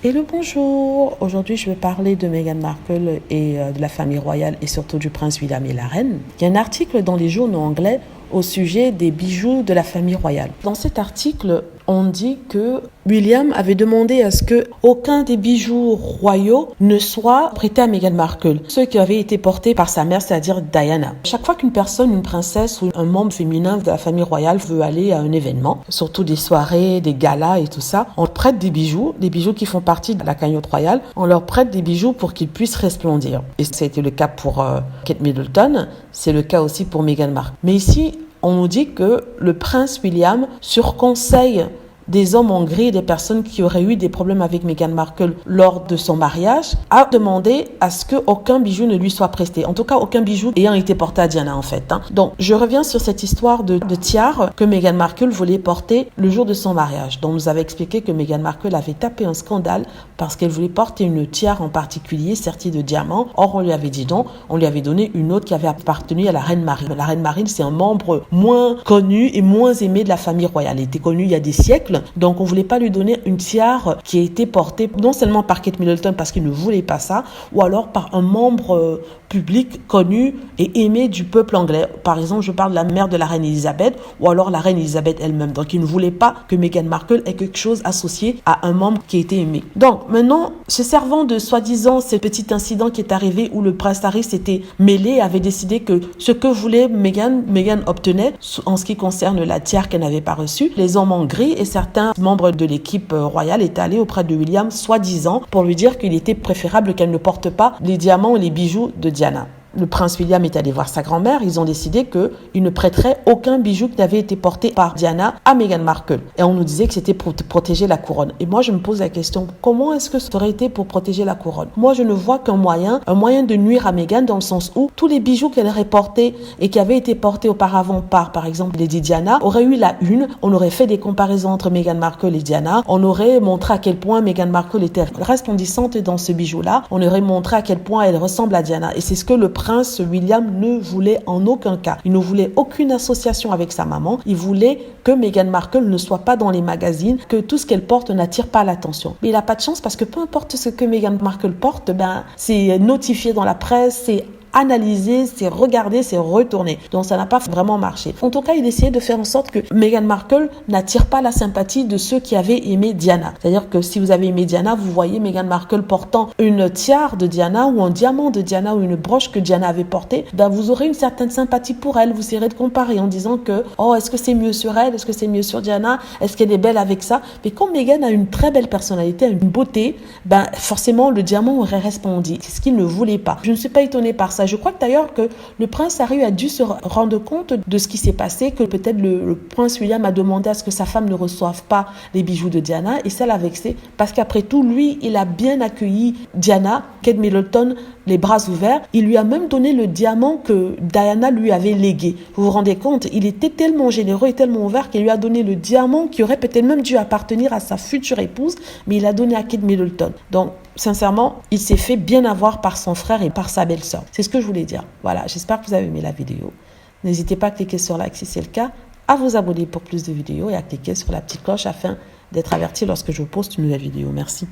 Hello, bonjour. Aujourd'hui, je vais parler de Meghan Markle et de la famille royale et surtout du prince William et la reine. Il y a un article dans les journaux anglais au sujet des bijoux de la famille royale. Dans cet article, on dit que William avait demandé à ce que aucun des bijoux royaux ne soit prêté à Meghan Markle, ceux qui avaient été portés par sa mère, c'est-à-dire Diana. Chaque fois qu'une personne, une princesse ou un membre féminin de la famille royale veut aller à un événement, surtout des soirées, des galas et tout ça, on prête des bijoux qui font partie de la cagnotte royale, on leur prête des bijoux pour qu'ils puissent resplendir. Et ça a été le cas pour Kate Middleton, c'est le cas aussi pour Meghan Markle. Mais ici, on nous dit que le prince William, sur conseil des hommes en gris, des personnes qui auraient eu des problèmes avec Meghan Markle lors de son mariage, a demandé à ce qu'aucun bijou ne lui soit prêté. En tout cas, aucun bijou ayant été porté à Diana, en fait. Donc, je reviens sur cette histoire de tiare que Meghan Markle voulait porter le jour de son mariage. Donc, on nous avait expliqué que Meghan Markle avait tapé un scandale parce qu'elle voulait porter une tiare en particulier, sertie de diamants. Or, on lui avait dit non. On lui avait donné une autre qui avait appartenu à la reine Marie. La reine Marie, c'est un membre moins connu et moins aimé de la famille royale. Elle était connue il y a des siècles. Donc, on voulait pas lui donner une tiare qui a été portée non seulement par Kate Middleton parce qu'il ne voulait pas ça, ou alors par un membre public connu et aimé du peuple anglais. Par exemple, je parle de la mère de la reine Elisabeth ou alors la reine Elisabeth elle-même. Donc, il ne voulait pas que Meghan Markle ait quelque chose associé à un membre qui était aimé. Donc, maintenant, se servant de soi-disant ce petit incident qui est arrivé où le prince Harry s'était mêlé et avait décidé que ce que voulait Meghan obtenait en ce qui concerne la tiare qu'elle n'avait pas reçue. Les hommes en gris et certains membres de l'équipe royale étaient allés auprès de William, soi-disant, pour lui dire qu'il était préférable qu'elle ne porte pas les diamants et les bijoux de Diana. Le prince William est allé voir sa grand-mère. Ils ont décidé qu'il ne prêterait aucun bijou qui avait été porté par Diana à Meghan Markle. Et on nous disait que c'était pour protéger la couronne. Et moi, je me pose la question, comment est-ce que ça aurait été pour protéger la couronne? Moi, je ne vois qu'un moyen de nuire à Meghan dans le sens où tous les bijoux qu'elle aurait portés et qui avaient été portés auparavant par exemple, Lady Diana, auraient eu la une. On aurait fait des comparaisons entre Meghan Markle et Diana. On aurait montré à quel point Meghan Markle était resplendissante dans ce bijou-là. On aurait montré à quel point elle ressemble à Diana. Et c'est ce que le prince William ne voulait en aucun cas. Il ne voulait aucune association avec sa maman. Il voulait que Meghan Markle ne soit pas dans les magazines, que tout ce qu'elle porte n'attire pas l'attention. Mais il n'a pas de chance parce que peu importe ce que Meghan Markle porte, c'est notifié dans la presse, c'est analyser, c'est regarder, c'est retourner. Donc ça n'a pas vraiment marché. En tout cas, il essayait de faire en sorte que Meghan Markle n'attire pas la sympathie de ceux qui avaient aimé Diana. C'est-à-dire que si vous avez aimé Diana, vous voyez Meghan Markle portant une tiare de Diana ou un diamant de Diana ou une broche que Diana avait portée, vous aurez une certaine sympathie pour elle. Vous essayerez de comparer en disant que est-ce que c'est mieux sur elle? Est-ce que c'est mieux sur Diana? Est-ce qu'elle est belle avec ça? Mais quand Meghan a une très belle personnalité, une beauté, forcément le diamant aurait répondu. C'est ce qu'il ne voulait pas. Je ne suis pas étonnée par ça. Je crois que d'ailleurs que le prince Harry a dû se rendre compte de ce qui s'est passé, que peut-être le prince William a demandé à ce que sa femme ne reçoive pas les bijoux de Diana et ça l'a vexé parce qu'après tout, lui, il a bien accueilli Diana, Kate Middleton, les bras ouverts. Il lui a même donné le diamant que Diana lui avait légué. Vous vous rendez compte? Il était tellement généreux et tellement ouvert qu'il lui a donné le diamant qui aurait peut-être même dû appartenir à sa future épouse, mais il l'a donné à Kate Middleton. Donc, sincèrement, il s'est fait bien avoir par son frère et par sa belle-sœur. C'est ce que je voulais dire. Voilà, j'espère que vous avez aimé la vidéo. N'hésitez pas à cliquer sur like si c'est le cas, à vous abonner pour plus de vidéos et à cliquer sur la petite cloche afin d'être averti lorsque je poste une nouvelle vidéo. Merci.